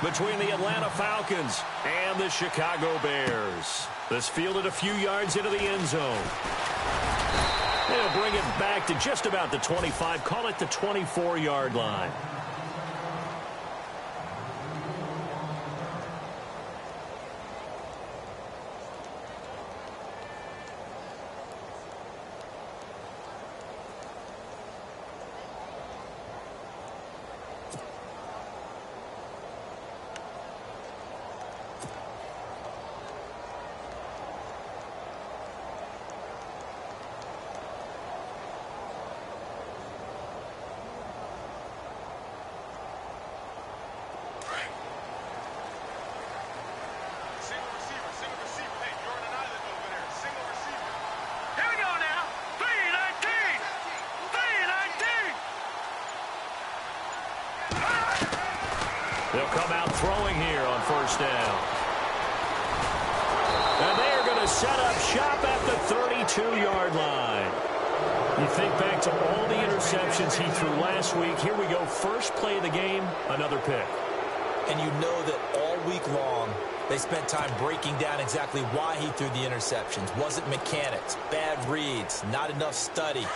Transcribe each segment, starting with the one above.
between the Atlanta Falcons and the Chicago Bears. This fielded a few yards into the end zone. They'll bring it back to just about the 25, call it the 24-yard line. They'll come out throwing here on first down. And they are going to set up shop at the 32-yard line. You think back to all the interceptions he threw last week. Here we go. First play of the game, another pick. And you know that all week long, they spent time breaking down exactly why he threw the interceptions. Wasn't mechanics, bad reads, not enough study.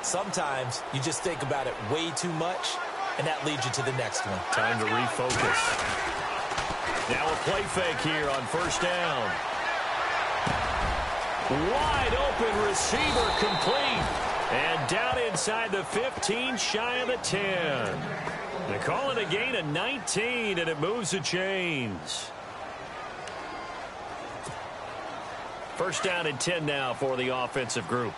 Sometimes you just think about it way too much, and that leads you to the next one. Time to refocus. Now a play fake here on first down. Wide open receiver complete. And down inside the 15, shy of the 10. They call it a gain of 19, and it moves the chains. First down and 10 now for the offensive group.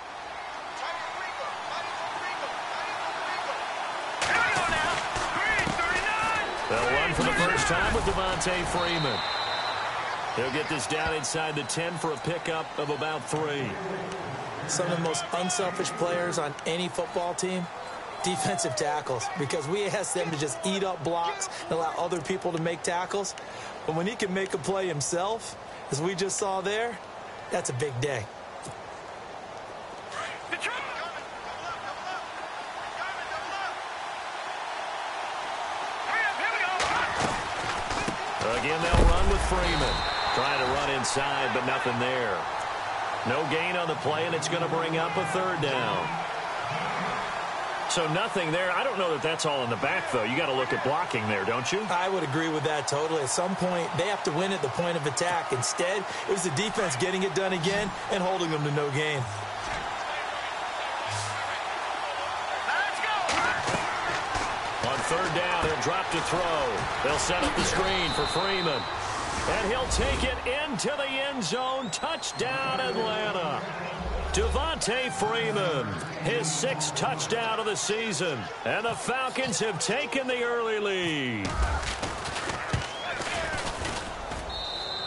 They'll run for the first time with Devontae Freeman. He'll get this down inside the 10 for a pickup of about 3. Some of the most unselfish players on any football team, defensive tackles, because we ask them to just eat up blocks and allow other people to make tackles. But when he can make a play himself, as we just saw there, that's a big day. Again, they'll run with Freeman. Trying to run inside, but nothing there. No gain on the play, and it's going to bring up a third down. So nothing there. I don't know that that's all in the back, though. You got to look at blocking there, don't you? I would agree with that totally. At some point, they have to win at the point of attack. Instead, it was the defense getting it done again and holding them to no gain. On third down, he'll drop to throw. They'll set up the screen for Freeman. And he'll take it into the end zone. Touchdown, Atlanta. Devontae Freeman, his 6th touchdown of the season. And the Falcons have taken the early lead.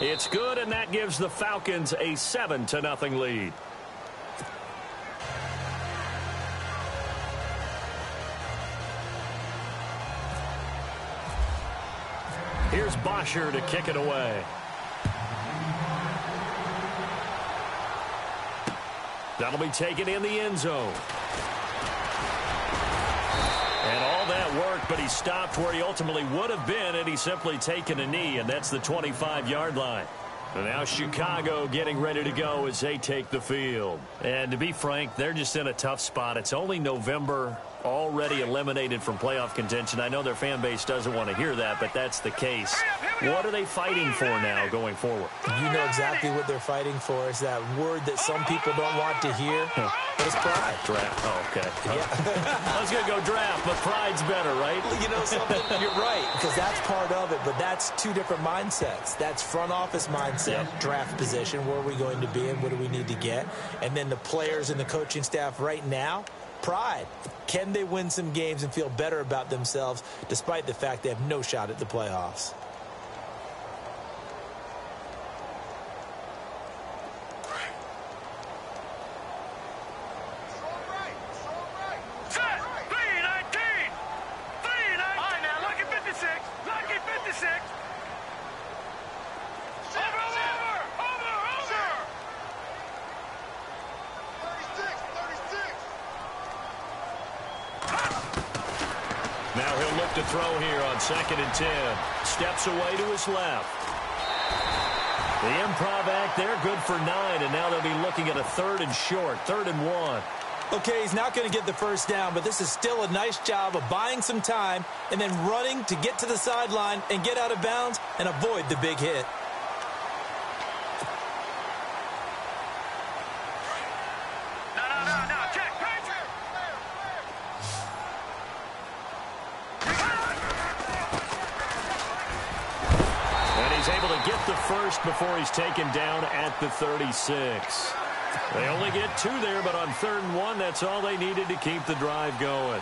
It's good, and that gives the Falcons a 7-0 lead. Here's Bosher to kick it away. That'll be taken in the end zone. And all that work, but he stopped where he ultimately would have been had he simply taken a knee, and that's the 25-yard line. And now Chicago getting ready to go as they take the field. And to be frank, they're just in a tough spot. It's only November, already eliminated from playoff contention. I know their fan base doesn't want to hear that, but that's the case. What are they fighting for now going forward? You know exactly what they're fighting for. Is that word that some people don't want to hear, but it's pride. Draft. Oh, okay. Yeah. I was going to go draft, but pride's better, right? You know something? You're right, because that's part of it, but that's two different mindsets. That's front office mindset, draft position, where are we going to be and what do we need to get? And then the players and the coaching staff right now, pride. Can they win some games and feel better about themselves despite the fact they have no shot at the playoffs? Now he'll They'll look to throw here on 2nd and 10. Steps away to his left. The improv act there, good for 9, and now they'll be looking at a 3rd and short, 3rd and 1. Okay, he's not going to get the first down, but this is still a nice job of buying some time and then running to get to the sideline and get out of bounds and avoid the big hit. The first before he's taken down at the 36. They only get 2 there, but on 3rd and 1, that's all they needed to keep the drive going.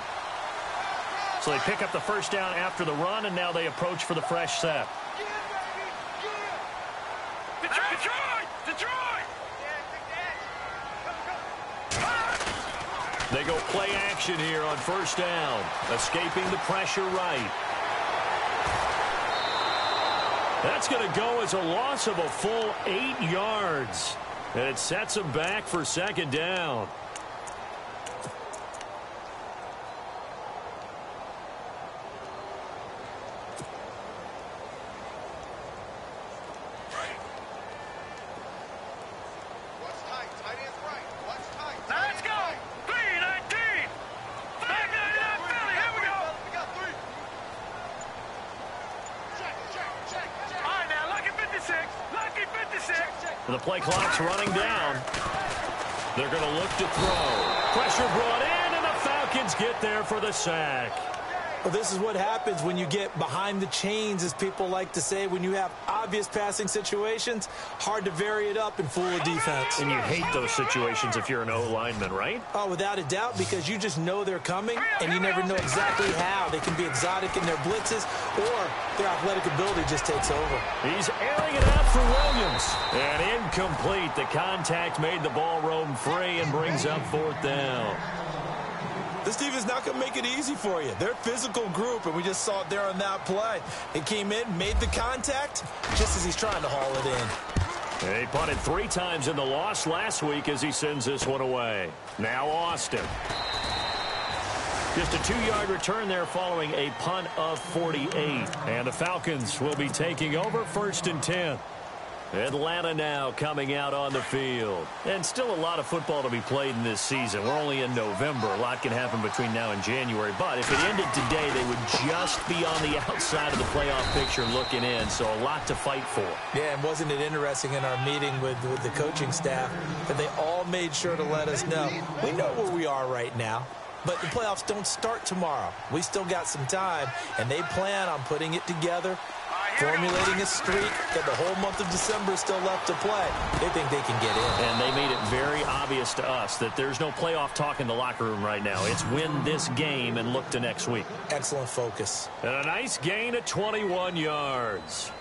So they pick up the first down after the run, and now they approach for the fresh set. They go play action here on 1st down, escaping the pressure right. That's going to go as a loss of a full 8 yards. And it sets them back for 2nd down. The play clock's running down. They're going to look to throw. Pressure brought in, and the Falcons get there for the sack. Well, this is what happens when you get behind the chains, as people like to say. When you have obvious passing situations, hard to vary it up and fool a defense. And you hate those situations if you're an O-lineman, right? Oh, without a doubt, because you just know they're coming, and you never know exactly how. They can be exotic in their blitzes, or their athletic ability just takes over. He's airing it out for Williams. And incomplete. The contact made the ball roam free and brings up 4th down. This defense is not going to make it easy for you. They're a physical group, and we just saw it there on that play. It came in, made the contact, just as he's trying to haul it in. He punted 3 times in the loss last week as he sends this one away. Now Austin. Just a 2-yard return there following a punt of 48. And the Falcons will be taking over 1st and 10. Atlanta now coming out on the field. And still a lot of football to be played in this season. We're only in November. A lot can happen between now and January. But if it ended today, they would just be on the outside of the playoff picture looking in. So a lot to fight for. Yeah, and wasn't it interesting in our meeting with the coaching staff that they all made sure to let us know. We know where we are right now, but the playoffs don't start tomorrow. We still got some time, and they plan on putting it together, formulating a streak that the whole month of December is still left to play. They think they can get in. And they made it very obvious to us that there's no playoff talk in the locker room right now. It's win this game and look to next week. Excellent focus. And a nice gain of 21 yards.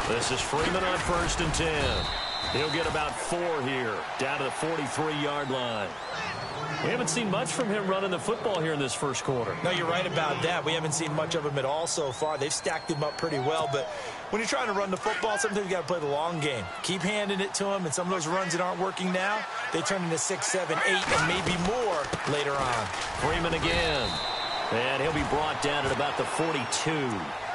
This is Freeman on 1st and 10. He'll get about 4 here, down to the 43-yard line. We haven't seen much from him running the football here in this first quarter. No, you're right about that. We haven't seen much of him at all so far. They've stacked him up pretty well, but when you're trying to run the football, sometimes you got to play the long game. Keep handing it to him, and some of those runs that aren't working now, they turn into 6, 7, 8, and maybe more later on. Freeman again. And he'll be brought down at about the 42.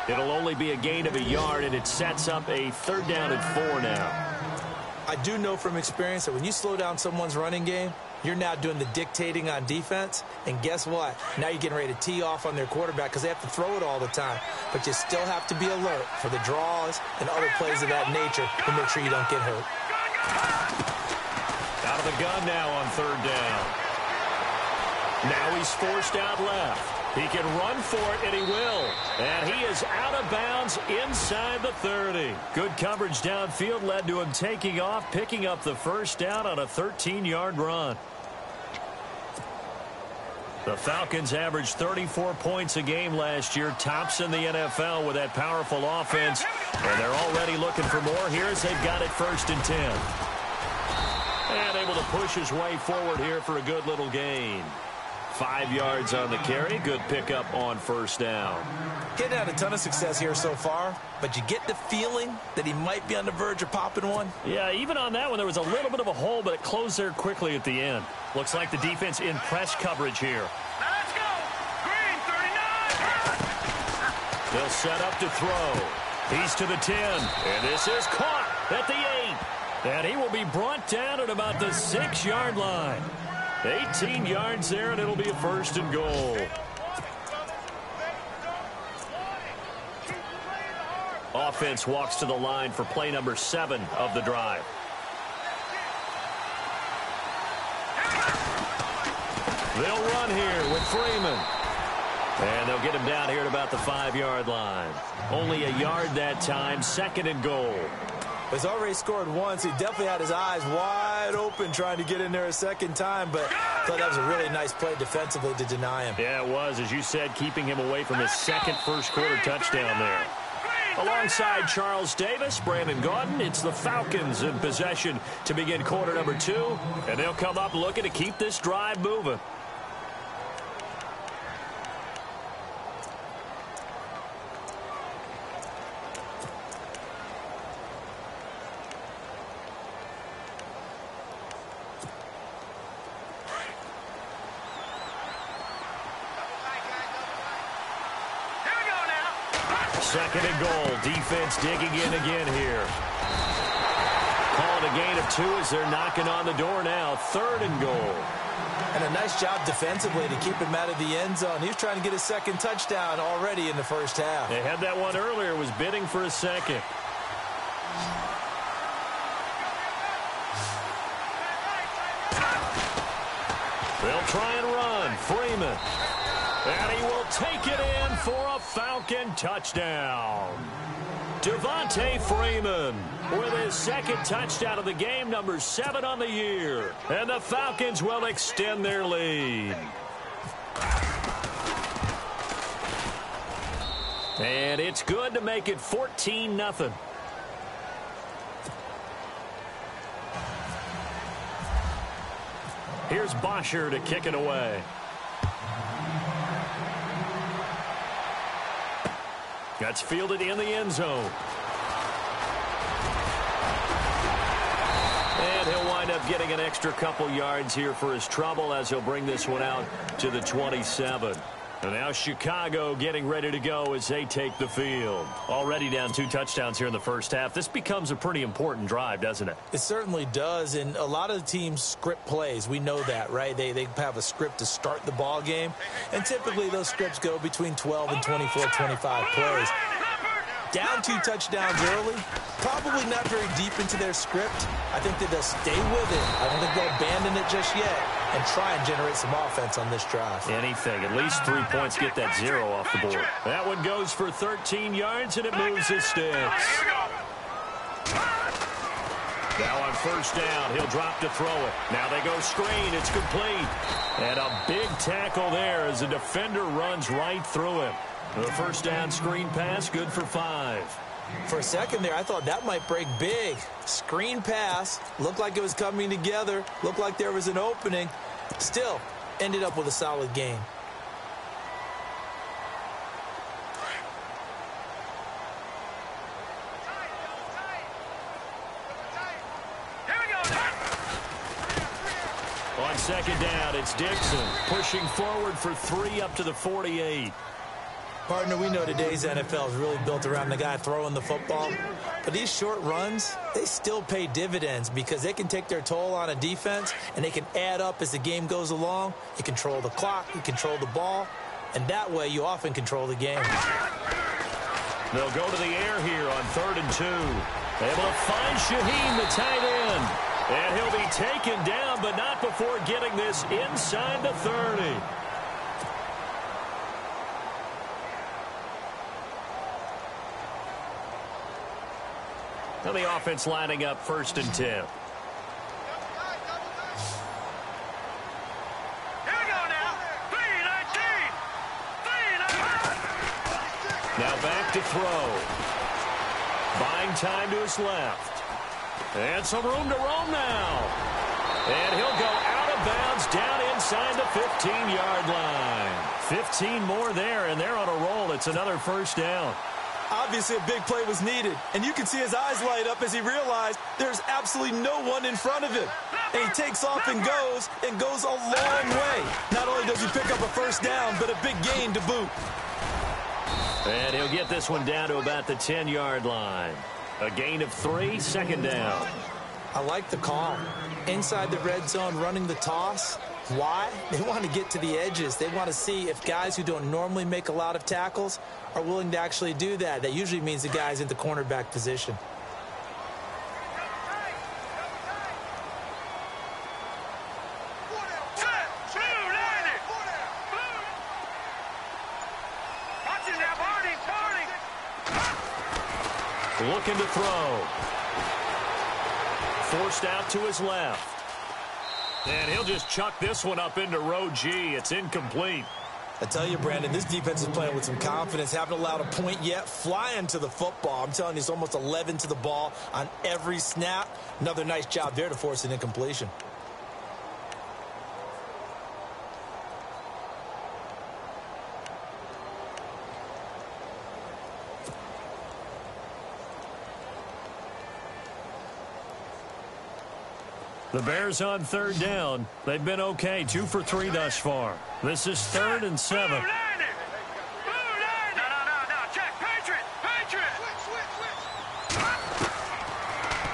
It'll only be a gain of a yard, and it sets up a 3rd down and 4 now. I do know from experience that when you slow down someone's running game, you're now doing the dictating on defense. And guess what? Now you're getting ready to tee off on their quarterback because they have to throw it all the time. But you still have to be alert for the draws and other plays of that nature to make sure you don't get hurt. Out of the gun now on 3rd down. Now he's forced out left. He can run for it, and he will. And he is out of bounds inside the 30. Good coverage downfield led to him taking off, picking up the 1st down on a 13-yard run. The Falcons averaged 34 points a game last year, tops in the NFL with that powerful offense. And they're already looking for more here as they've got it 1st and 10. And able to push his way forward here for a good little gain. 5 yards on the carry. Good pickup on first down. Getting had a ton of success here so far, but you get the feeling that he might be on the verge of popping one. Yeah, even on that one, there was a little bit of a hole, but it closed there quickly at the end. Looks like the defense in press coverage here. Let's go! Green, 39! They'll set up to throw. He's to the 10, and this is caught at the 8. And he will be brought down at about the 6-yard line. 18 yards there, and it'll be a first and goal. Offense walks to the line for play number 7 of the drive. They'll run here with Freeman. And they'll get him down here at about the 5-yard line. Only a yard that time, second and goal. He's already scored once. He definitely had his eyes wide open trying to get in there a second time, but I thought that was a really nice play defensively to deny him. Yeah, it was, as you said, keeping him away from his second first-quarter touchdown there. Alongside Charles Davis, Brandon Gaudin, it's the Falcons in possession to begin quarter number 2, and they'll come up looking to keep this drive moving. Second and goal. Defense digging in again here. Calling a gain of 2 as they're knocking on the door now. Third and goal. And a nice job defensively to keep him out of the end zone. He was trying to get his second touchdown already in the first half. They had that one earlier, was bidding for a second. They'll try and run. Freeman. And he will take it in for a Falcon touchdown. Devontae Freeman with his second touchdown of the game, number 7 on the year. And the Falcons will extend their lead. And it's good to make it 14-0. Here's Bosher to kick it away. That's fielded in the end zone. And he'll wind up getting an extra couple yards here for his trouble as he'll bring this one out to the 27. And now Chicago getting ready to go as they take the field. Already down 2 touchdowns here in the first half. This becomes a pretty important drive, doesn't it? It certainly does, and a lot of the teams script plays. We know that, right? They have a script to start the ball game, and typically those scripts go between 12 and 24, 25 plays. Down 2 touchdowns early, probably not very deep into their script. I think that they'll stay with it. I don't think they'll abandon it just yet and try and generate some offense on this drive. Anything. At least 3 points, get that 0 off the board. That one goes for 13 yards, and it moves his sticks. Now on first down, he'll drop to throw it. Now they go screen. It's complete. And a big tackle there as the defender runs right through him. The first down screen pass, good for 5. For a second there, I thought that might break big. Screen pass, looked like it was coming together, looked like there was an opening. Still, ended up with a solid gain. On second down, it's Dixon pushing forward for 3 up to the 48. Partner, we know today's NFL is really built around the guy throwing the football. But these short runs, they still pay dividends because they can take their toll on a defense and they can add up as the game goes along. You control the clock, you control the ball, and that way you often control the game. They'll go to the air here on 3rd and 2. Able to find Shaheen, the tight end. And he'll be taken down, but not before getting this inside the 30. And the offense lining up 1st and 10. Here we go now. 3-19. Now back to throw. Buying time to his left. And some room to roam now. And he'll go out of of bounds down inside the 15-yard line. 15 more there, and they're on a roll. It's another first down. Obviously, a big play was needed, and you can see his eyes light up as he realized there's absolutely no one in front of him. And he takes off and goes a long way. Not only does he pick up a first down, but a big gain to boot. And he'll get this one down to about the 10-yard line. A gain of 3, second down. I like the call. Inside the red zone, running the toss. Why? They want to get to the edges. They want to see if guys who don't normally make a lot of tackles are willing to actually do that. That usually means the guy's in the cornerback position. Looking to throw. Forced out to his left. And he'll just chuck this one up into row G. It's incomplete. I tell you, Brandon, this defense is playing with some confidence. Haven't allowed a point yet. Flying to the football. I'm telling you, it's almost 11 to the ball on every snap. Another nice job there to force an incompletion. The Bears on third down. They've been okay, 2 for 3 thus far. This is 3rd and 7. No, check, Patriot.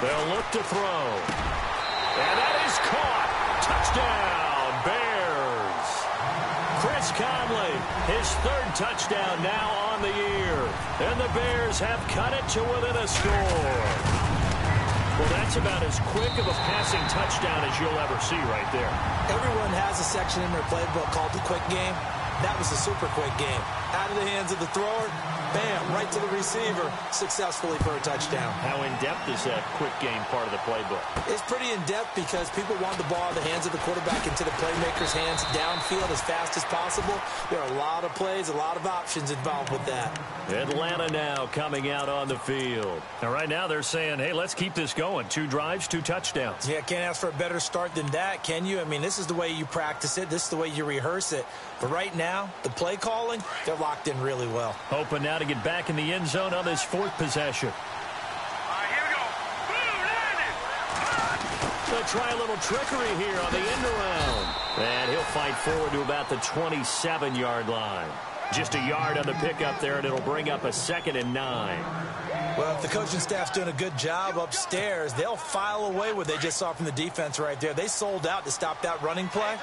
They'll look to throw. And that is caught. Touchdown, Bears. Chris Conley, his 3rd touchdown now on the year. And the Bears have cut it to within a score. Well, that's about as quick of a passing touchdown as you'll ever see right there. Everyone has a section in their playbook called the quick game. That was a super quick game. Out of the hands of the thrower, bam, right to the receiver, successfully for a touchdown. How in-depth is that quick game part of the playbook? It's pretty in-depth because people want the ball in the hands of the quarterback into the playmaker's hands downfield as fast as possible. There are a lot of plays, a lot of options involved with that. Atlanta now coming out on the field. Now, right now they're saying, hey, let's keep this going. 2 drives, 2 touchdowns. Yeah, can't ask for a better start than that, can you? I mean, this is the way you practice it. This is the way you rehearse it. But right now, the play calling, they're locked in really well. Hoping now to get back in the end zone on this 4th possession. All right, here we go. They'll try a little trickery here on the end around. And he'll fight forward to about the 27-yard line. Just a yard on the pickup there, and it'll bring up a 2nd and 9. Well, if the coaching staff's doing a good job upstairs, they'll file away what they just saw from the defense right there. They sold out to stop that running play.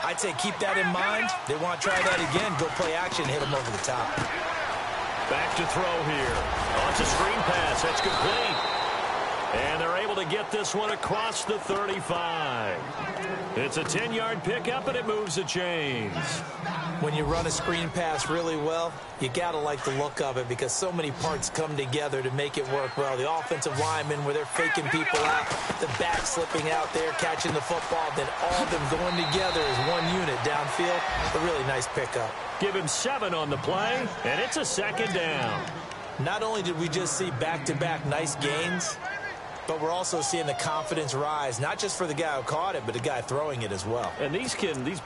I'd say keep that in mind. They want to try that again, go play action, hit them over the top. Back to throw here. Oh, it's a screen pass. That's complete. And they're able to get this one across the 35. It's a 10-yard pickup, and it moves the chains. When you run a screen pass really well, you got to like the look of it because so many parts come together to make it work well. The offensive linemen, where they're faking people out, the back slipping out there, catching the football, then all of them going together as one unit downfield. A really nice pickup. Give him 7 on the play, and it's a 2nd down. Not only did we just see back-to-back nice gains, but we're also seeing the confidence rise, not just for the guy who caught it, but the guy throwing it as well. And these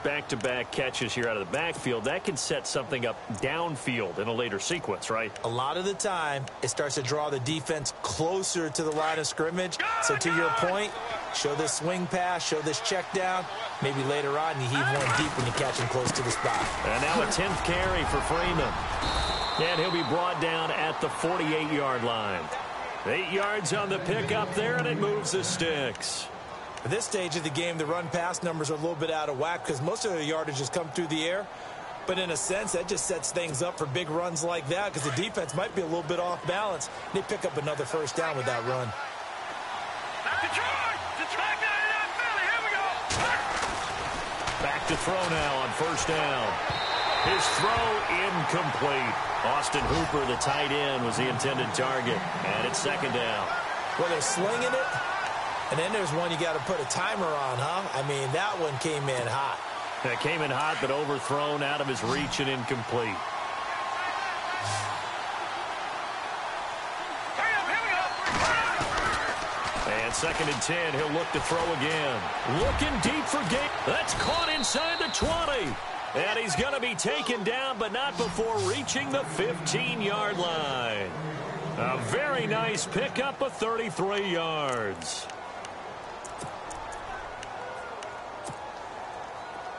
back-to-back catches here out of the backfield, that can set something up downfield in a later sequence, right? A lot of the time, it starts to draw the defense closer to the line of scrimmage. So to your point, show this swing pass, show this check down. Maybe later on, you heave one deep when you catch him close to the spot. And now a 10th carry for Freeman. And he'll be brought down at the 48-yard line. 8 yards on the pickup there, and it moves the sticks. At this stage of the game, the run-pass numbers are a little bit out of whack because most of their yardage has come through the air. But in a sense, that just sets things up for big runs like that because the defense might be a little bit off balance. They pick up another first down with that run. Back to throw now on first down. His throw incomplete. Austin Hooper, the tight end, was the intended target. And it's 2nd down. Well, they're slinging it. And then there's one you got to put a timer on, huh? I mean, that one came in hot. That came in hot, but overthrown out of his reach and incomplete. And on 2nd and 10, he'll look to throw again. Looking deep for gain. That's caught inside the 20. And he's going to be taken down, but not before reaching the 15-yard line. A very nice pickup of 33 yards.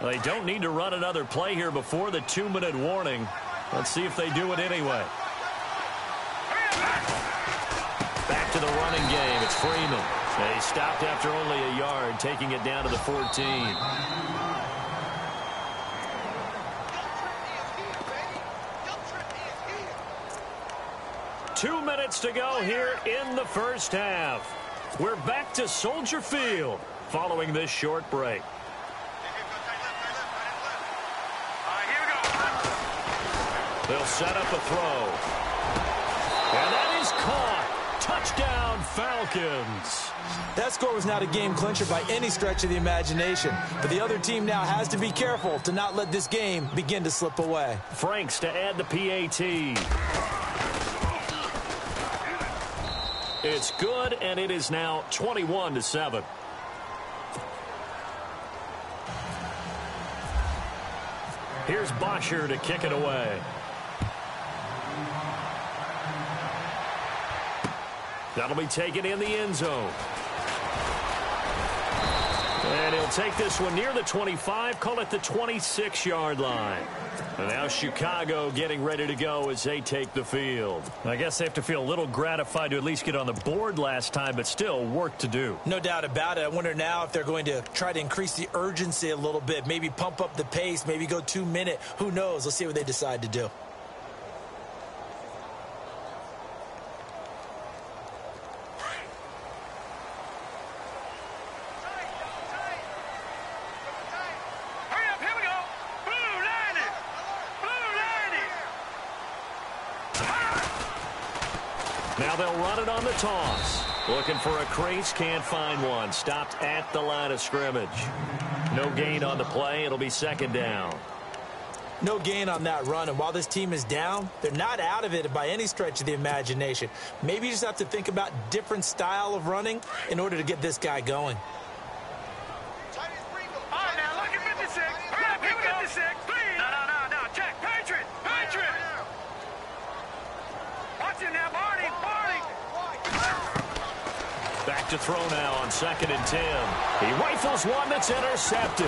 They don't need to run another play here before the 2-minute warning. Let's see if they do it anyway. Back to the running game. It's Freeman. They stopped after only a yard, taking it down to the 14. 2 minutes to go here in the first half. We're back to Soldier Field following this short break. They'll set up a throw. And that is caught. Touchdown, Falcons. That score was not a game clincher by any stretch of the imagination. But the other team now has to be careful to not let this game begin to slip away. Franks to add the PAT. It's good, and it is now 21-7. Here's Bosher to kick it away. That'll be taken in the end zone. And he'll take this one near the 25, call it the 26-yard line. And now Chicago getting ready to go as they take the field. I guess they have to feel a little gratified to at least get on the board last time, but still work to do. No doubt about it. I wonder now if they're going to try to increase the urgency a little bit, maybe pump up the pace, maybe go 2-minute. Who knows? Let's see what they decide to do. Now they'll run it on the toss. Looking for a crease, can't find one. Stopped at the line of scrimmage. No gain on the play. It'll be second down. No gain on that run, and while this team is down, they're not out of it by any stretch of the imagination. Maybe you just have to think about different style of running in order to get this guy going. Back to throw now on 2nd and 10. He rifles one that's intercepted.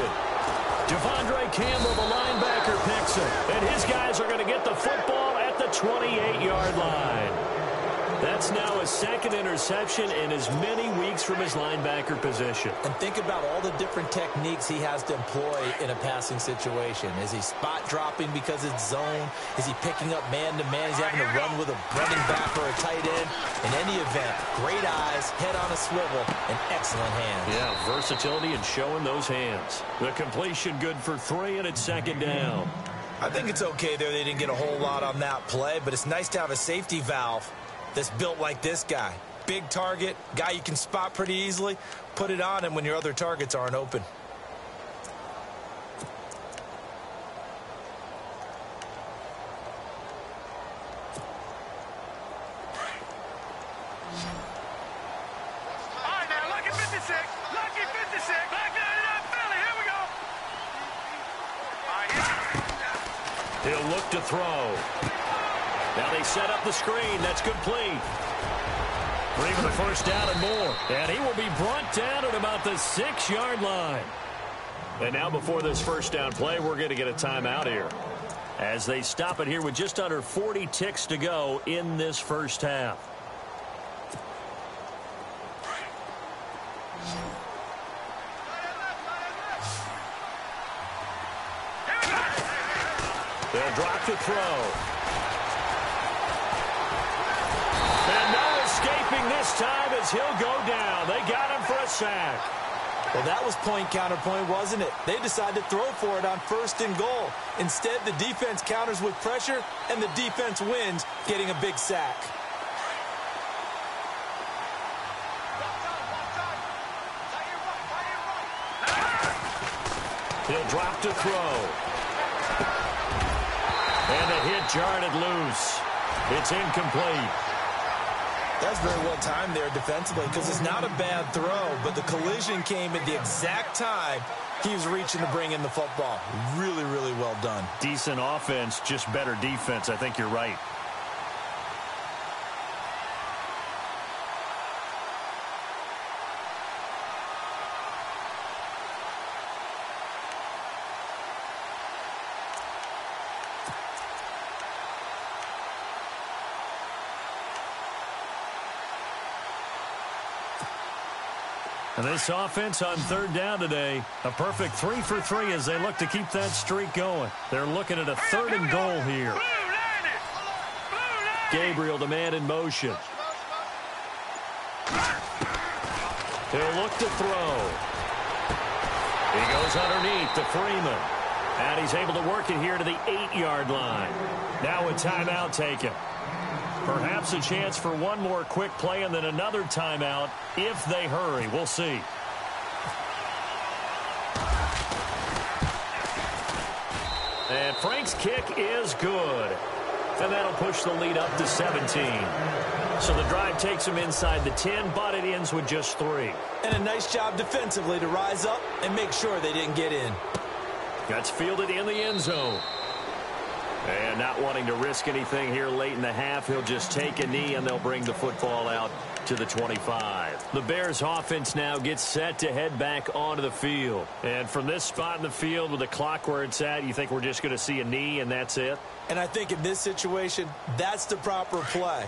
Devondre Campbell, the linebacker, picks it. And his guys are going to get the football at the 28-yard line. That's now his second interception in as many weeks from his linebacker position. And think about all the different techniques he has to employ in a passing situation. Is he spot dropping because it's zone? Is he picking up man-to-man? Is he having to run with a running back or a tight end? In any event, great eyes, head on a swivel, and excellent hands. Yeah, versatility and showing those hands. The completion good for 3, and it's second down. I think it's okay there. They didn't get a whole lot on that play, but it's nice to have a safety valve that's built like this guy. Big target, guy you can spot pretty easily. Put it on him when your other targets aren't open. All right, now, lucky 56. Lucky 56. Back down it up, Philly. Here we go. All right, He'll look to throw. Now they set up the screen. That's complete. For even the first down and more. And he will be brought down at about the 6-yard line. And now before this first down play, we're going to get a timeout here. As they stop it here with just under 40 ticks to go in this first half. They'll drop to throw. And no escaping this time as he'll go down. They got him for a sack. Well, that was point counterpoint, wasn't it? They decided to throw for it on 1st and goal. Instead, the defense counters with pressure, and the defense wins, getting a big sack. He'll drop to throw. And the hit jarred it loose. It's incomplete. That's very well timed there defensively because it's not a bad throw, but the collision came at the exact time he was reaching to bring in the football. Really, really well done. Decent offense, just better defense. I think you're right. And this offense on third down today, a perfect 3 for 3 as they look to keep that streak going. They're looking at a 3rd and goal here. Gabriel, the man in motion. He'll look to throw. He goes underneath to Freeman. And he's able to work it here to the 8-yard line. Now a timeout taken. Perhaps a chance for one more quick play and then another timeout if they hurry. We'll see. And Frank's kick is good. And that'll push the lead up to 17. So the drive takes him inside the 10, but it ends with just 3. And a nice job defensively to rise up and make sure they didn't get in. That's fielded in the end zone. And not wanting to risk anything here late in the half, he'll just take a knee and they'll bring the football out to the 25. The Bears offense now gets set to head back onto the field. And from this spot in the field with the clock where it's at, you think we're just going to see a knee and that's it? And I think in this situation, that's the proper play.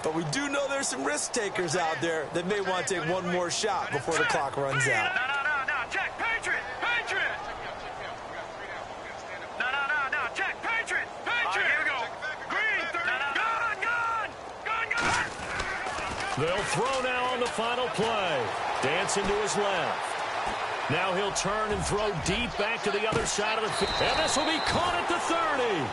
But we do know there's some risk takers out there that may want to take one more shot before the clock runs out. No, check, Patriot! No, check, Patriot! Here we go. Green, 30, gone! They'll throw now on the final play. Dancing to his left. Now he'll turn and throw deep back to the other side of the field. And this will be caught at the 30.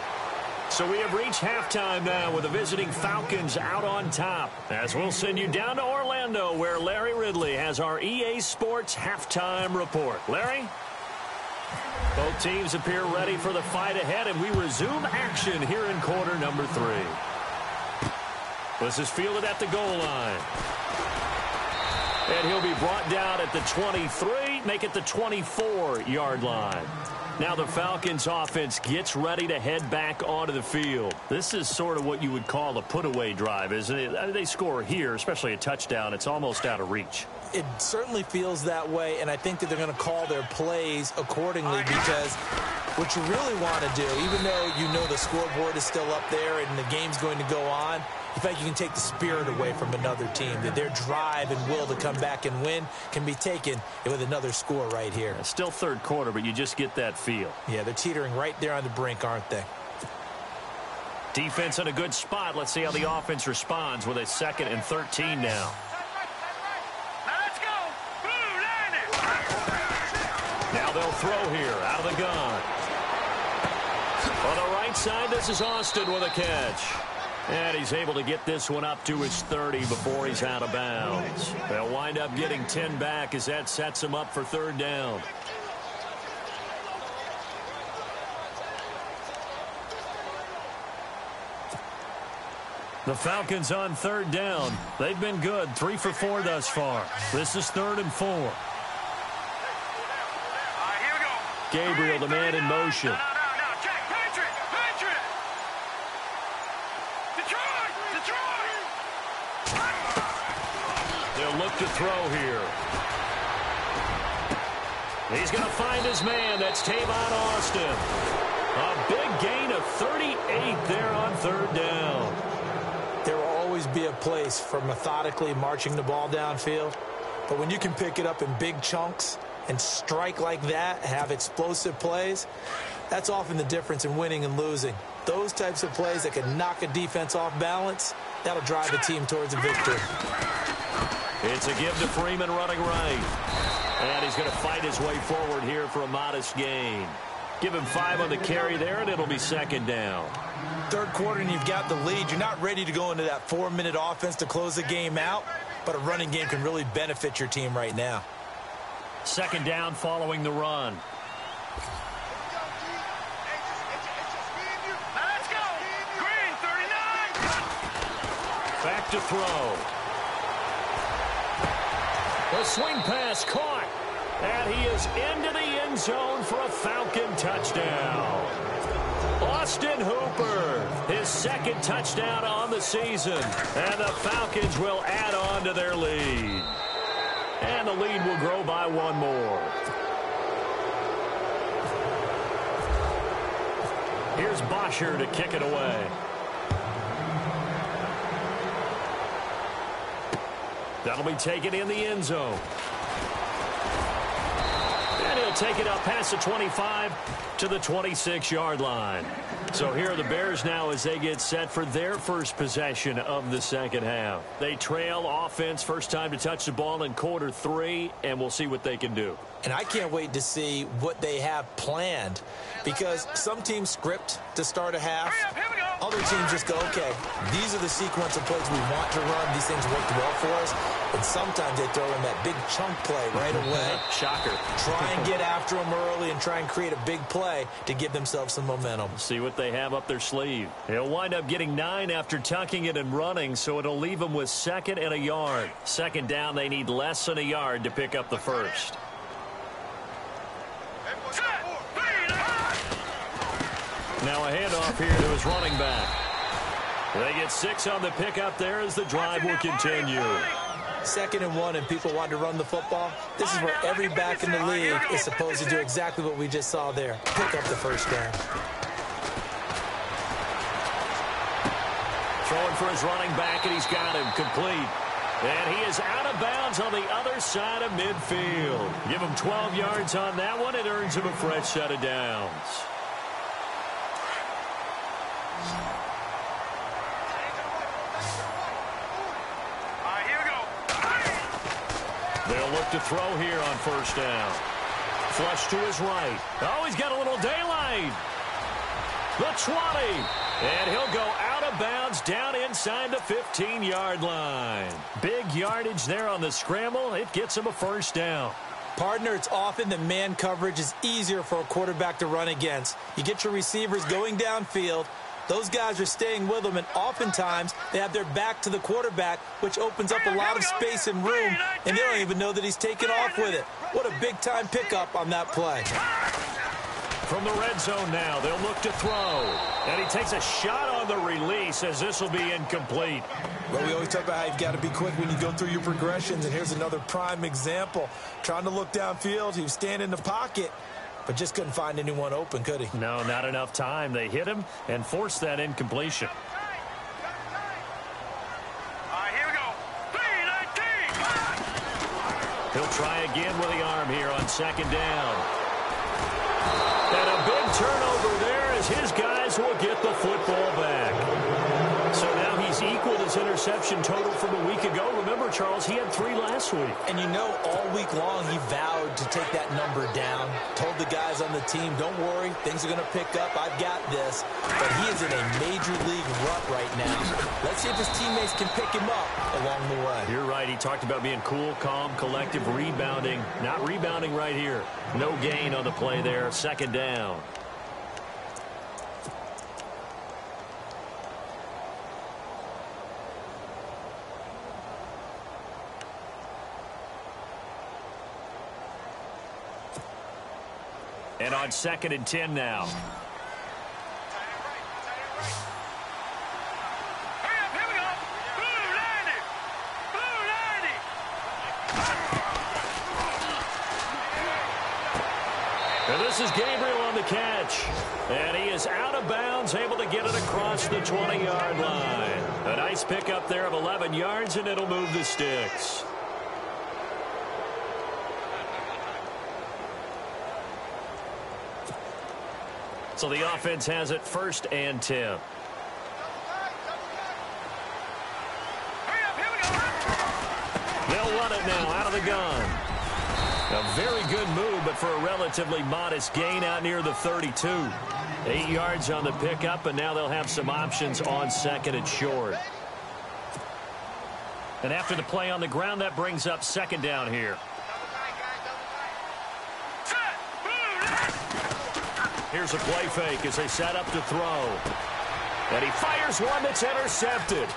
So we have reached halftime now with the visiting Falcons out on top. As we'll send you down to Orlando where Larry Ridley has our EA Sports halftime report. Larry? Both teams appear ready for the fight ahead, and we resume action here in quarter number 3. This is fielded at the goal line. And he'll be brought down at the 23, make it the 24-yard line. Now the Falcons offense gets ready to head back onto the field. This is sort of what you would call a put-away drive, isn't it? I mean, they score here, especially a touchdown. It's almost out of reach. It certainly feels that way, and I think that they're going to call their plays accordingly because what you really want to do, even though you know the scoreboard is still up there and the game's going to go on, in fact, you can take the spirit away from another team, that their drive and will to come back and win can be taken with another score right here. It's still third quarter, but you just get that feel. Yeah, they're teetering right there on the brink, aren't they? Defense in a good spot. Let's see how the offense responds with a 2nd and 13 now. Now they'll throw here out of the gun. On the right side, this is Austin with a catch. And he's able to get this one up to his 30 before he's out of bounds. They'll wind up getting 10 back as that sets him up for 3rd down. The Falcons on 3rd down. They've been good, 3 for 4 thus far. This is 3rd and 4. Gabriel, the man in motion. Check, Patriot! Detroit! They'll look to throw here. He's going to find his man. That's Tavon Austin. A big gain of 38 there on 3rd down. There will always be a place for methodically marching the ball downfield, but when you can pick it up in big chunks and strike like that, have explosive plays, that's often the difference in winning and losing. Those types of plays that can knock a defense off balance, that'll drive a team towards a victory. It's a give to Freeman running right. And he's going to fight his way forward here for a modest gain. Give him 5 on the carry there, and it'll be 2nd down. 3rd quarter, and you've got the lead. You're not ready to go into that 4-minute offense to close the game out, but a running game can really benefit your team right now. 2nd down following the run. Back to throw. The swing pass caught. And he is into the end zone for a Falcon touchdown. Austin Hooper, his second touchdown on the season. And the Falcons will add on to their lead. And the lead will grow by one more. Here's Bosher to kick it away. That'll be taken in the end zone. And he'll take it up past the 25 to the 26-yard line. So here are the Bears now as they get set for their first possession of the second half. They trail offense, first time to touch the ball in quarter 3, and we'll see what they can do. And I can't wait to see what they have planned, because some teams script to start a half. Other teams just go, okay, these are the sequence of plays we want to run. These things worked well for us. And sometimes they throw in that big chunk play right away. Shocker. Try and get after them early and try and create a big play to give themselves some momentum. See what they have up their sleeve. He'll wind up getting 9 after tucking it and running, so it'll leave them with 2nd and a yard. Second down, they need less than a yard to pick up the first. Now a handoff here to his running back. They get 6 on the pickup there as the drive will continue. 2nd and 1 and people want to run the football. This is where every back in the league is supposed to do exactly what we just saw there. Pick up the first down. Throwing for his running back, and he's got him complete. And he is out of bounds on the other side of midfield. Give him 12 yards on that one. It earns him a fresh set of downs. They'll look to throw here on first down. Flush to his right. Oh, he's got a little daylight. The 20. And he'll go out of bounds down inside the 15-yard line. Big yardage there on the scramble. It gets him a first down. Partner, it's often that man coverage is easier for a quarterback to run against. You get your receivers going downfield. Those guys are staying with them, and oftentimes they have their back to the quarterback, which opens up a lot of space and room, and they don't even know that he's taken off with it. What a big-time pickup on that play. From the red zone now, they'll look to throw. And he takes a shot on the release as this will be incomplete. Well, we always talk about how you've got to be quick when you go through your progressions, and here's another prime example. Trying to look downfield, he was standing in the pocket, but just couldn't find anyone open, could he? No, not enough time. They hit him and forced that incompletion. Here we go. 3-19. He'll try again with the arm here on second down. And a big turnover there as his guys will get the football back. So now he's equaled his interception total from a week ago. Remember, Charles, he had 3 last week. And you know, all week long he vowed to take that number down. Told the guys on the team, don't worry, things are going to pick up. I've got this. But he is in a major league rut right now. Let's see if his teammates can pick him up along the way. You're right. He talked about being cool, calm, collective, rebounding. Not rebounding right here. No gain on the play there. Second down. And on 2nd and 10 now. Here we go. Blue 90. Blue 90. And this is Gabriel on the catch. And he is out of bounds, able to get it across the 20-yard line. A nice pickup there of 11 yards, and it'll move the sticks. So the offense has it 1st and 10. Here we go. They'll run it now out of the gun. A very good move, but for a relatively modest gain out near the 32. 8 yards on the pickup, and now they'll have some options on 2nd and short. And after the play on the ground, that brings up 2nd down here. Here's a play fake as they set up to throw. And he fires one that's intercepted.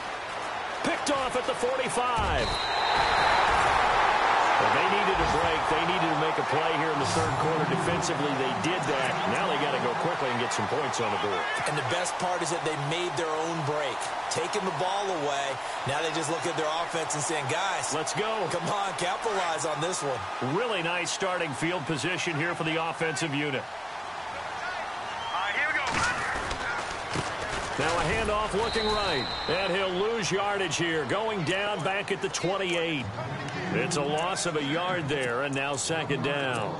Picked off at the 45. Well, they needed a break. They needed to make a play here in the third quarter. Defensively, they did that. Now they got to go quickly and get some points on the board. And the best part is that they made their own break. Taking the ball away. Now they just look at their offense and saying, guys, let's go. Come on, capitalize on this one. Really nice starting field position here for the offensive unit. Here we go. Now a handoff looking right. And he'll lose yardage here. Going down back at the 28. It's a loss of a yard there, and now second down.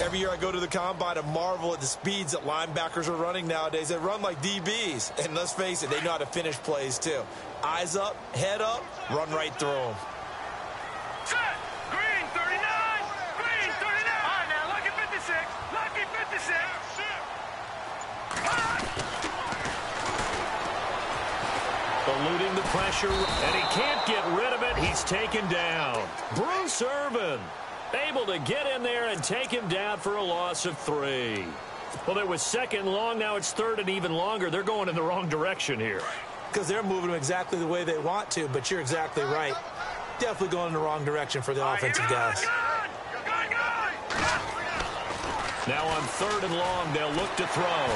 Every year I go to the combine and marvel at the speeds that linebackers are running nowadays. They run like DBs. And let's face it, they know how to finish plays too. Eyes up, head up, run right through them. Set. Green 39. Green 39. All right, now, lucky 56. Lucky 56. Eluding the pressure, and he can't get rid of it. He's taken down. Bruce Irvin able to get in there and take him down for a loss of 3. Well, it was second long. Now it's third and even longer. They're going in the wrong direction here. Because they're moving them exactly the way they want to, but you're exactly right. Definitely going in the wrong direction for the offensive guys. Now on third and long, they'll look to throw.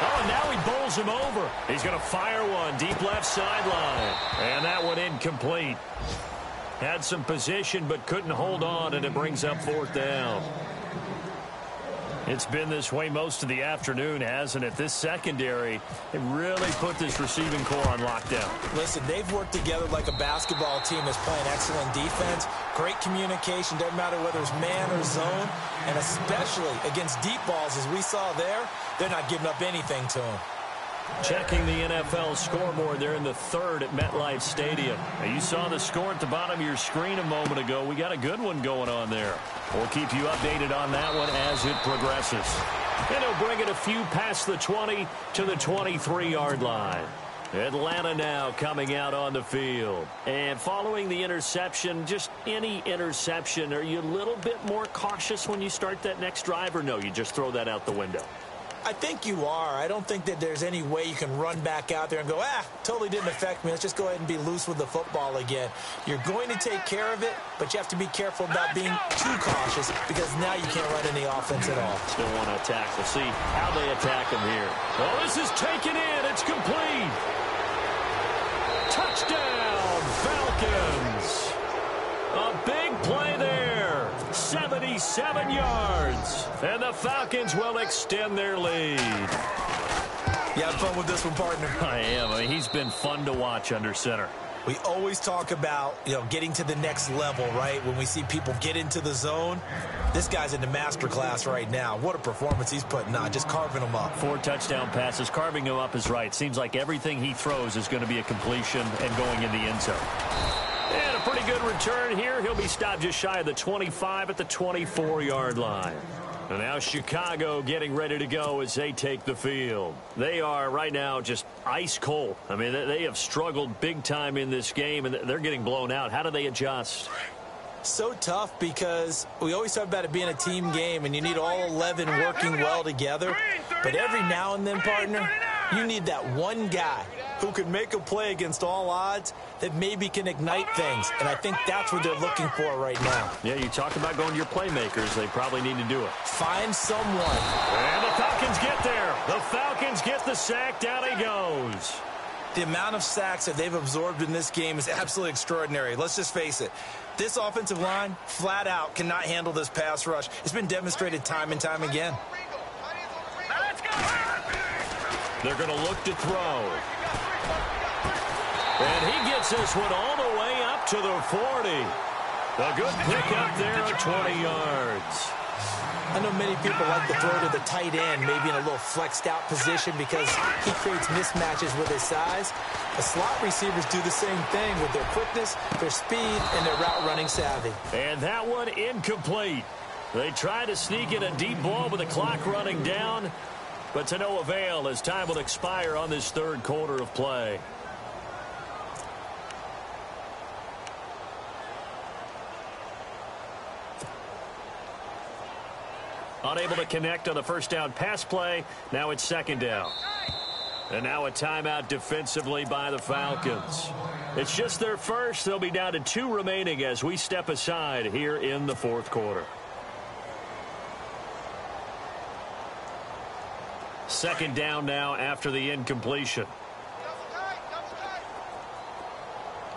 Oh, and now he bowls him over. He's going to fire one deep left sideline. And that one incomplete. Had some position but couldn't hold on, and it brings up fourth down. It's been this way most of the afternoon, hasn't it? This secondary, it really put this receiving core on lockdown. Listen, they've worked together like a basketball team that's playing excellent defense. Great communication, doesn't matter whether it's man or zone. And especially against deep balls, as we saw there, they're not giving up anything to them. Checking the NFL scoreboard, they're in the third at MetLife Stadium. Now, you saw the score at the bottom of your screen a moment ago. We got a good one going on there. We'll keep you updated on that one as it progresses. And he'll bring it a few past the 20 to the 23-yard line. Atlanta now coming out on the field. And following the interception, just any interception, are you a little bit more cautious when you start that next drive, or no, you just throw that out the window? I think you are. I don't think that there's any way you can run back out there and go, totally didn't affect me. Let's just go ahead and be loose with the football again. You're going to take care of it, but you have to be careful about being too cautious because now you can't run any offense at all. Still want to attack. We'll see how they attack him here. Oh, this is taken in. It's complete. Touchdown, Falcons. A big play there. 77 yards. And the Falcons will extend their lead. You have fun with this one, partner? I am. I mean, he's been fun to watch under center. We always talk about, getting to the next level, right? When we see people get into the zone, this guy's in the master class right now. What a performance he's putting on, just carving them up. 4 touchdown passes. Carving him up is right. Seems like everything he throws is going to be a completion and going in the end zone. And a pretty good return here. He'll be stopped just shy of the 25 at the 24-yard line. And now Chicago getting ready to go as they take the field. They are right now just ice cold. I mean, they have struggled big time in this game, and they're getting blown out. How do they adjust? So tough because we always talk about it being a team game, and you need all 11 working well together. But every now and then, partner, you need that one guy who can make a play against all odds that maybe can ignite things. And I think that's what they're looking for right now. Yeah, you talk about going to your playmakers. They probably need to do it. Find someone. And the Falcons get there. The Falcons get the sack. Down he goes. The amount of sacks that they've absorbed in this game is absolutely extraordinary. Let's just face it. This offensive line, flat out, cannot handle this pass rush. It's been demonstrated time and time again. They're going to look to throw. And he gets this one all the way up to the 40. A good pick up there at 20 yards. I know many people like to throw to the tight end, maybe in a little flexed out position because he creates mismatches with his size. The slot receivers do the same thing with their quickness, their speed, and their route running savvy. And that one incomplete. They try to sneak in a deep ball with the clock running down, but to no avail as time will expire on this third quarter of play. Unable to connect on the first down pass play. Now it's second down. And now a timeout defensively by the Falcons. It's just their first. They'll be down to 2 remaining as we step aside here in the fourth quarter. Second down now after the incompletion.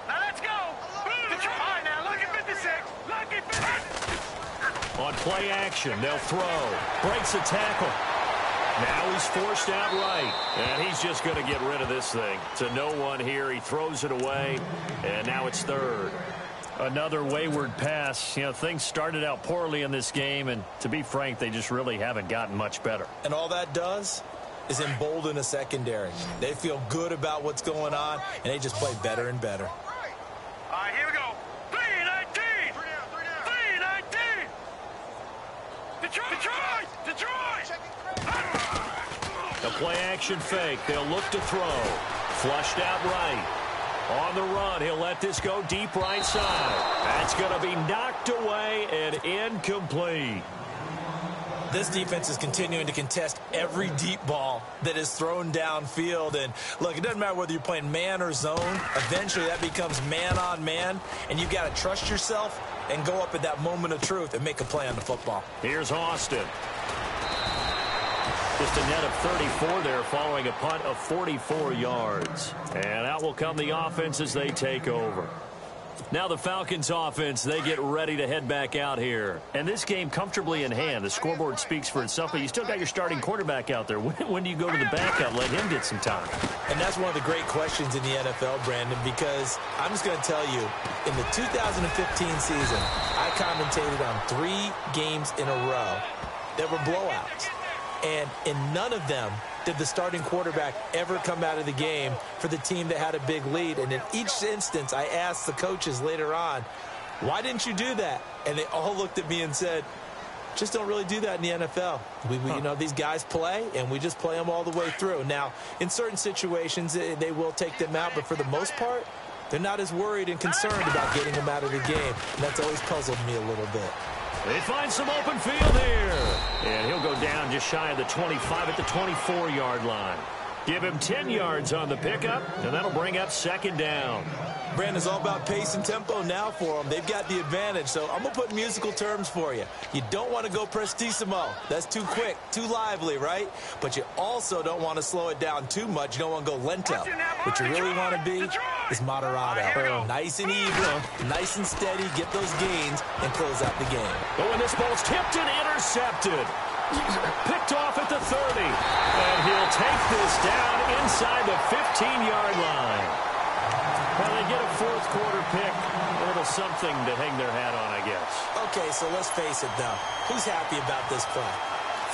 Now let's go. All right, now look at 56. Look at 56. On play action, they'll throw. Breaks a tackle. Now he's forced out right. And he's just going to get rid of this thing. To no one here. He throws it away. And now it's third. Another wayward pass. You know, things started out poorly in this game. And to be frank, they just really haven't gotten much better. And all that does is embolden a secondary. They feel good about what's going on, and they just play better and better. All right, here we go. 3-19. 3-19. Detroit. A play-action fake. They'll look to throw. Flushed out right. On the run, he'll let this go deep right side. That's going to be knocked away and incomplete. This defense is continuing to contest every deep ball that is thrown downfield. And, look, it doesn't matter whether you're playing man or zone. Eventually, that becomes man-on-man, and you've got to trust yourself and go up at that moment of truth and make a play on the football. Here's Austin. Just a net of 34 there following a punt of 44 yards. And out will come the offense as they take over. Now the Falcons offense, they get ready to head back out here. And this game comfortably in hand. The scoreboard speaks for itself, but you still got your starting quarterback out there. When do you go to the backup, let him get some time? And that's one of the great questions in the NFL, Brandon, because I'm just going to tell you, in the 2015 season, I commentated on 3 games in a row that were blowouts. And in none of them did the starting quarterback ever come out of the game for the team that had a big lead. And in each instance, I asked the coaches later on, why didn't you do that? And they all looked at me and said, just don't really do that in the NFL. You know, these guys play, and we just play them all the way through. Now, in certain situations, they will take them out, but for the most part, they're not as worried and concerned about getting them out of the game. And that's always puzzled me a little bit. They find some open field here. And he'll go down just shy of the 25 at the 24-yard line. Give him 10 yards on the pickup, and that'll bring up second down. Brandon's all about pace and tempo now for them. They've got the advantage, so I'm going to put musical terms for you. You don't want to go prestissimo. That's too quick, too lively, right? But you also don't want to slow it down too much. You don't want to go lento. What you really want to be is moderato. Nice and even, nice and steady, get those gains, and close out the game. But when this ball's tipped and intercepted, picked off at the 30, and he'll take this down inside the 15-yard line. Well, they get a fourth quarter pick, a little something to hang their hat on, I guess. Okay, so let's face it, though. Who's happy about this play?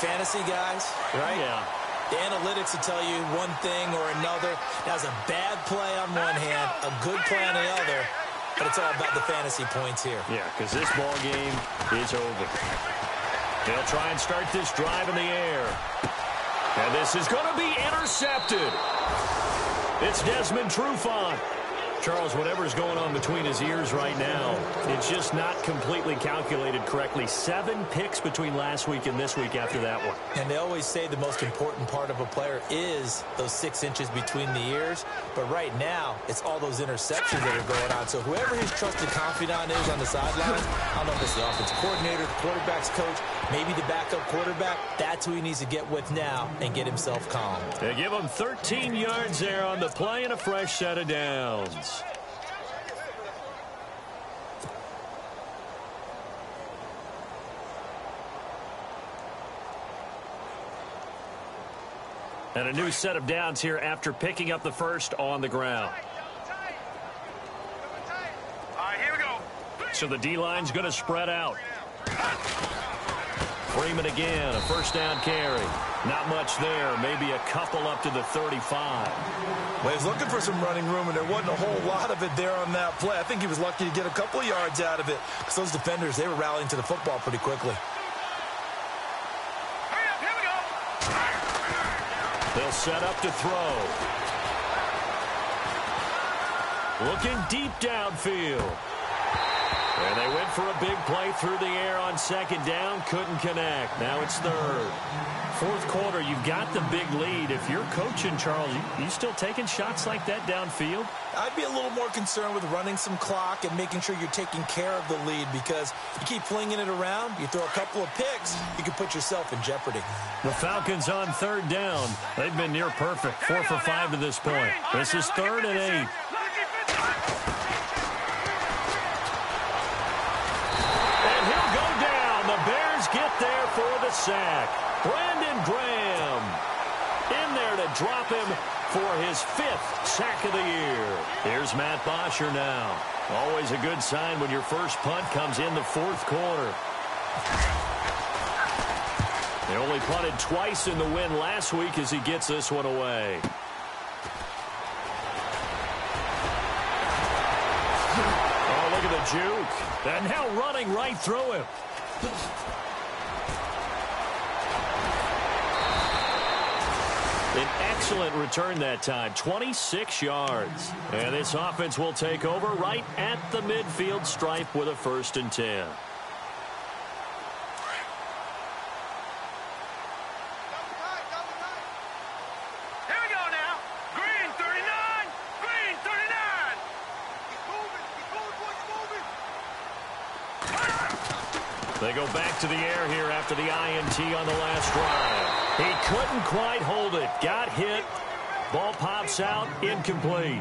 Fantasy guys, right? Yeah. The analytics will tell you one thing or another. That was a bad play on one hand, a good play on the other, but it's all about the fantasy points here. Yeah, because this ball game is over. They'll try and start this drive in the air. And this is going to be intercepted. It's Desmond Trufant. Charles, whatever's going on between his ears right now, it's just not completely calculated correctly. 7 picks between last week and this week after that one. And they always say the most important part of a player is those 6 inches between the ears. But right now, it's all those interceptions that are going on. So whoever his trusted confidant is on the sidelines, I don't know if it's the offensive coordinator, the quarterback's coach, maybe the backup quarterback, that's who he needs to get with now and get himself calm. They give him 13 yards there on the play and a fresh set of downs. And a new set of downs here after picking up the first on the ground. All right, here we go. So the D-line's going to spread out. Freeman again, a first down carry. Not much there, maybe a couple up to the 35. Well, he's looking for some running room, and there wasn't a whole lot of it there on that play. I think he was lucky to get a couple of yards out of it, because those defenders, they were rallying to the football pretty quickly. Hurry up, here we go. They'll set up to throw. Looking deep downfield. And they went for a big play through the air on second down. Couldn't connect. Now it's third. Fourth quarter, you've got the big lead. If you're coaching, Charles, you still taking shots like that downfield? I'd be a little more concerned with running some clock and making sure you're taking care of the lead, because you keep flinging it around, you throw a couple of picks, you can put yourself in jeopardy. The Falcons on third down. They've been near perfect. 4 for 5 to this point. This is 3rd and 8. And he'll go down. The Bears get there for the sack. Brandon Graham in there to drop him for his 5th sack of the year. Here's Matt Bosher now. Always a good sign when your first punt comes in the 4th quarter. They only punted twice in the win last week as he gets this one away. Oh, look at the juke. And now running right through him. An excellent return that time, 26 yards. And this offense will take over right at the midfield stripe with a 1st and 10. Here we go now. Green 39. Green 39. He's moving. They go back to the air here after the INT on the last drive. He couldn't quite hold it. Got hit. Ball pops out. Incomplete.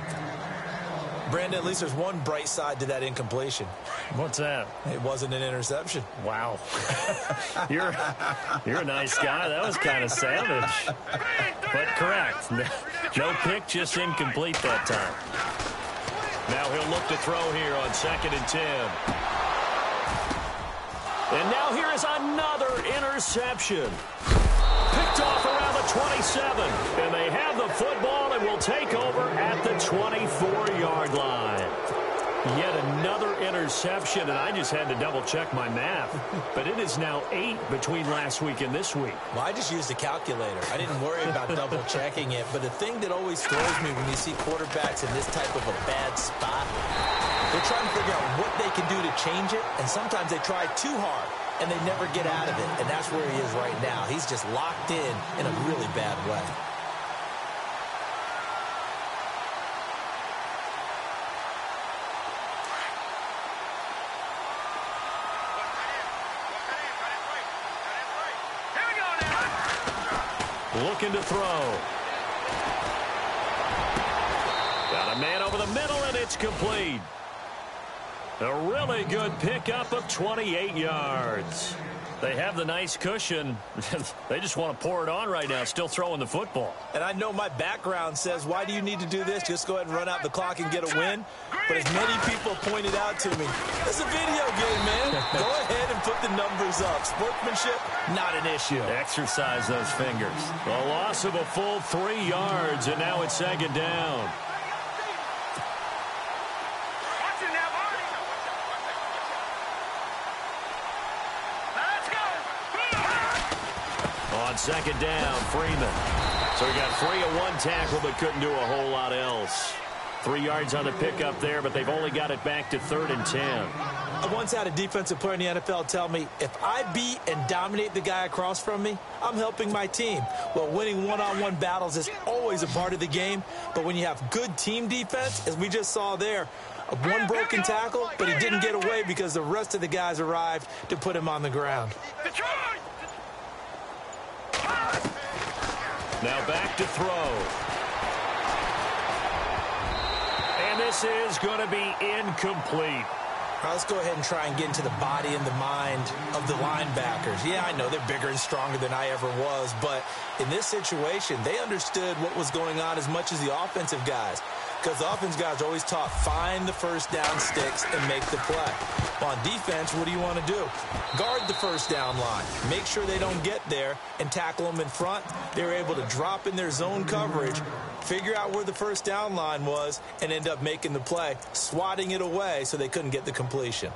Brandon, at least there's one bright side to that incompletion. What's that? It wasn't an interception. Wow. You're a nice guy. That was kind of savage. But correct. No pick, just incomplete that time. Now he'll look to throw here on 2nd and 10. And now here is another interception. Picked off around the 27. And they have the football and will take over at the 24-yard line. Yet another interception, and I just had to double-check my math. But it is now 8 between last week and this week. Well, I just used a calculator. I didn't worry about double-checking it. But the thing that always throws me when you see quarterbacks in this type of a bad spot, they're trying to figure out what they can do to change it, and sometimes they try too hard, and they never get out of it. And that's where he is right now. He's just locked in a really bad way. Looking to throw. Got a man over the middle, and it's complete. A really good pickup of 28 yards. They have the nice cushion. They just want to pour it on right now, still throwing the football. And I know my background says, why do you need to do this? Just go ahead and run out the clock and get a win. But as many people pointed out to me, it's a video game, man. Go ahead and put the numbers up. Sportsmanship, not an issue. Exercise those fingers. A loss of a full 3 yards, and now it's 2nd down. On 2nd down, Freeman. So he got free of 1 tackle but couldn't do a whole lot else. 3 yards on the pickup there, but they've only got it back to 3rd and 10. I once had a defensive player in the NFL tell me, if I beat and dominate the guy across from me, I'm helping my team. Well, winning one-on-one battles is always a part of the game, but when you have good team defense, as we just saw there, one broken tackle, but he didn't get away because the rest of the guys arrived to put him on the ground. Now back to throw. And this is going to be incomplete. Now let's go ahead and try and get into the body and the mind of the linebackers. Yeah, I know they're bigger and stronger than I ever was, but in this situation, they understood what was going on as much as the offensive guys. Because the offense guys are always taught, find the first down sticks and make the play. Well, on defense, what do you want to do? Guard the first down line. Make sure they don't get there and tackle them in front. They were able to drop in their zone coverage, figure out where the first down line was, and end up making the play, swatting it away so they couldn't get the completion.